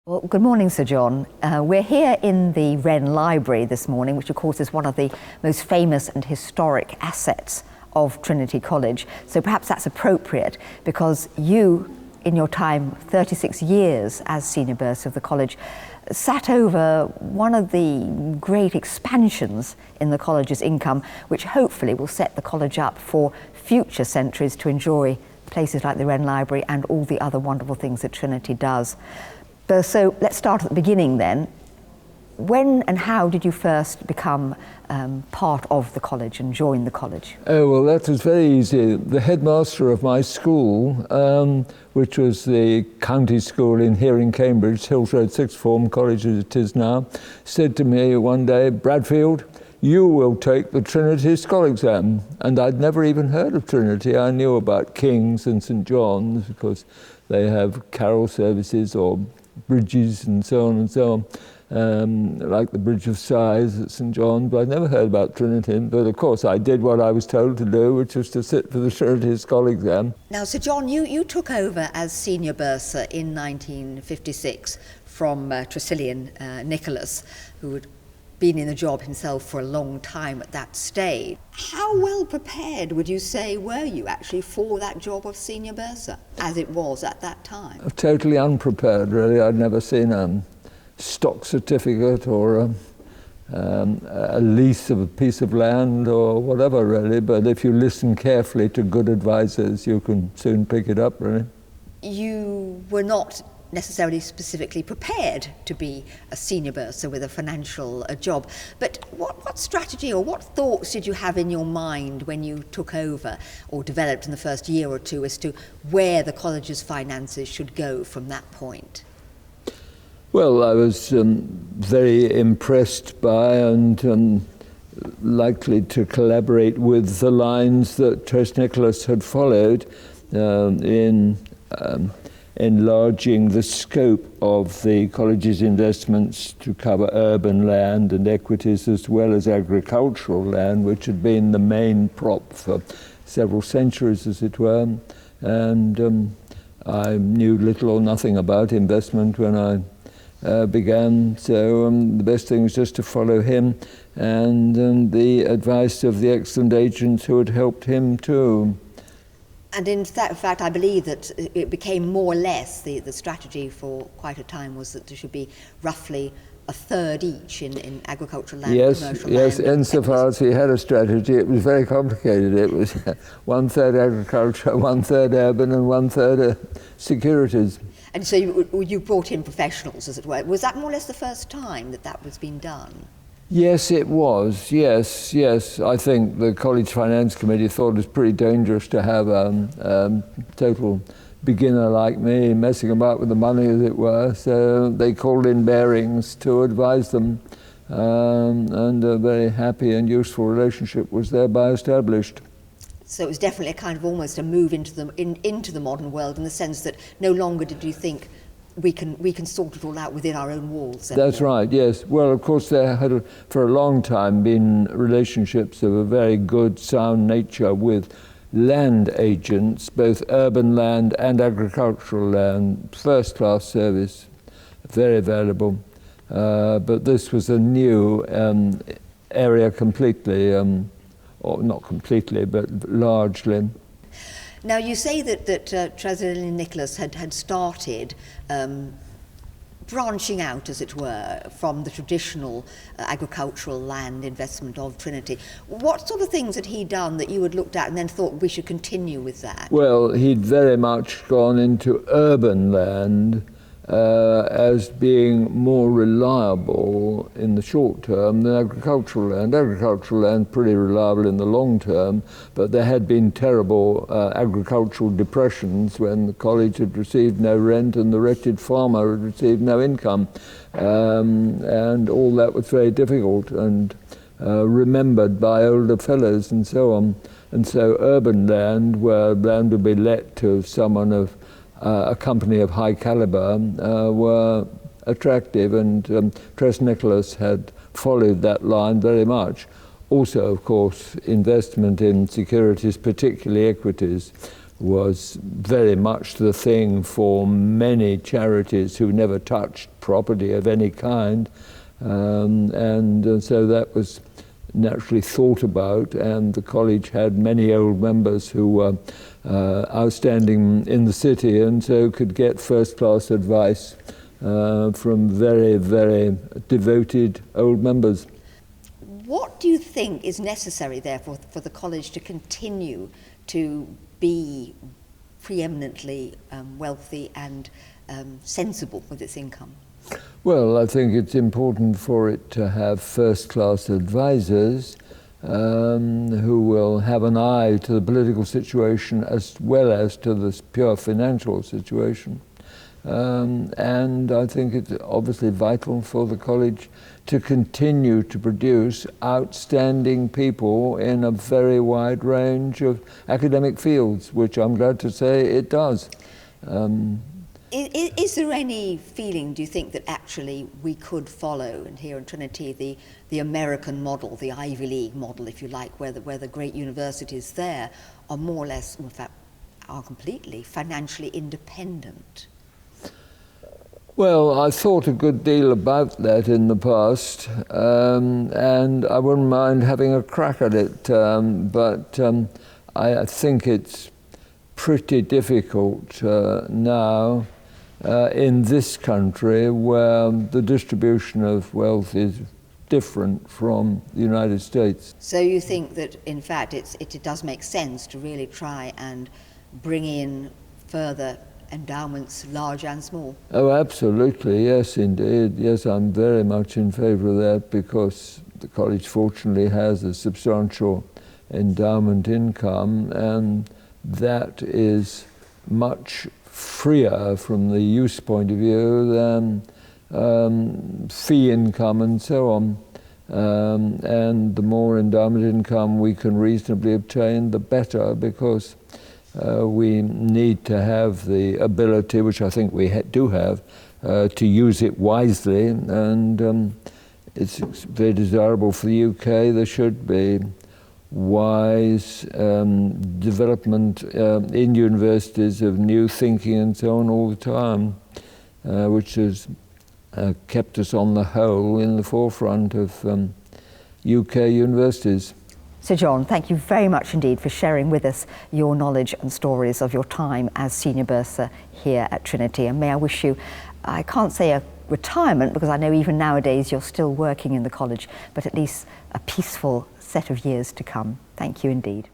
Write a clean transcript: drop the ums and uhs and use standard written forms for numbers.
Well, good morning, Sir John. We're here in the Wren Library this morning, which of course is one of the most famous and historic assets of Trinity College. So perhaps that's appropriate because you, in your time, 36 years as Senior Bursar of the college, sat over one of the great expansions in the college's income, which hopefully will set the college up for future centuries to enjoy places like the Wren Library and all the other wonderful things that Trinity does. So let's start at the beginning then. When and how did you first become part of the college and join the college? Oh, well, that was very easy. The headmaster of my school, which was the county school here in Cambridge, Hills Road Sixth Form College as it is now, said to me one day, "Bradfield, you will take the Trinity School exam." And I'd never even heard of Trinity. I knew about King's and St John's because they have carol services or bridges and so on, like the Bridge of Sighs at St John's, but I'd never heard about Trinity. But of course I did what I was told to do, which was to sit for the Trinity School exam. Now, Sir John, you took over as Senior Bursar in 1956 from Tresillian Nicholas, who had been in the job himself for a long time at that stage. How well prepared would you say were you actually for that job of Senior Bursar, as it was at that time? Totally unprepared, really. I'd never seen a stock certificate or a lease of a piece of land or whatever, really. But if you listen carefully to good advisors, you can soon pick it up, really. You were not necessarily specifically prepared to be a Senior Bursar with a financial job. But what strategy or what thoughts did you have in your mind when you took over or developed in the first year or two as to where the college's finances should go from that point? Well, I was very impressed by and likely to collaborate with the lines that Tres Nicholas had followed in enlarging the scope of the college's investments to cover urban land and equities as well as agricultural land, which had been the main prop for several centuries, as it were. And I knew little or nothing about investment when I began, so the best thing was just to follow him and the advice of the excellent agents who had helped him too. And in fact, I believe that it became more or less, the strategy for quite a time was that there should be roughly a third each in agricultural land, commercial land. Yes, insofar as we had a strategy, it was very complicated. It was 1/3 agriculture, 1/3 urban, and 1/3 securities. And so you brought in professionals, as it were. Was that more or less the first time that was being done? Yes, it was. Yes. I think the College Finance Committee thought it was pretty dangerous to have a total beginner like me messing about with the money, as it were. So they called in Barings to advise them, and a very happy and useful relationship was thereby established. So it was definitely a kind of almost a move into the modern world, in the sense that no longer did you think we can sort it all out within our own walls. That's right, yes. Well, of course, there had for a long time been relationships of a very good, sound nature with land agents, both urban land and agricultural land, first-class service, very valuable. But this was a new area completely, or not completely, but largely. Now, you say that Tresillian Nicholas had started branching out, as it were, from the traditional agricultural land investment of Trinity. What sort of things had he done that you had looked at and then thought we should continue with that? Well, he'd very much gone into urban land as being more reliable in the short term than agricultural land. Agricultural land pretty reliable in the long term, but there had been terrible agricultural depressions when the college had received no rent and the wretched farmer had received no income, and all that was very difficult and remembered by older fellows and so on. And so urban land, where land would be let to someone of a company of high caliber, were attractive, and Tres Nicholas had followed that line very much. Also, of course, investment in securities, particularly equities, was very much the thing for many charities who never touched property of any kind. So that was naturally thought about, and the college had many old members who were outstanding in the city, and so could get first-class advice from very, very devoted old members. What do you think is necessary, therefore, for the college to continue to be preeminently wealthy and sensible with its income? Well, I think it's important for it to have first-class advisors who will have an eye to the political situation as well as to the pure financial situation. And I think it's obviously vital for the college to continue to produce outstanding people in a very wide range of academic fields, which I'm glad to say it does. Is there any feeling, do you think, that actually we could follow, and here in Trinity, the American model, the Ivy League model, if you like, where the great universities there are more or less, in fact, are completely financially independent? Well, I thought a good deal about that in the past, and I wouldn't mind having a crack at it, but I think it's pretty difficult now in this country where the distribution of wealth is different from the United States. So you think that, in fact, it does make sense to really try and bring in further endowments, large and small? Oh, absolutely, yes, indeed. Yes, I'm very much in favour of that, because the college fortunately has a substantial endowment income, and that is much freer from the use point of view than fee income and so on. And the more endowment income we can reasonably obtain, the better, because we need to have the ability, which I think we do have, to use it wisely, and it's very desirable for the UK. There should be wise development in universities of new thinking and so on all the time, which has kept us on the whole in the forefront of UK universities. So John, thank you very much indeed for sharing with us your knowledge and stories of your time as Senior Bursar here at Trinity. And may I wish you, I can't say a retirement, because I know even nowadays you're still working in the college, but at least a peaceful set of years to come. Thank you indeed.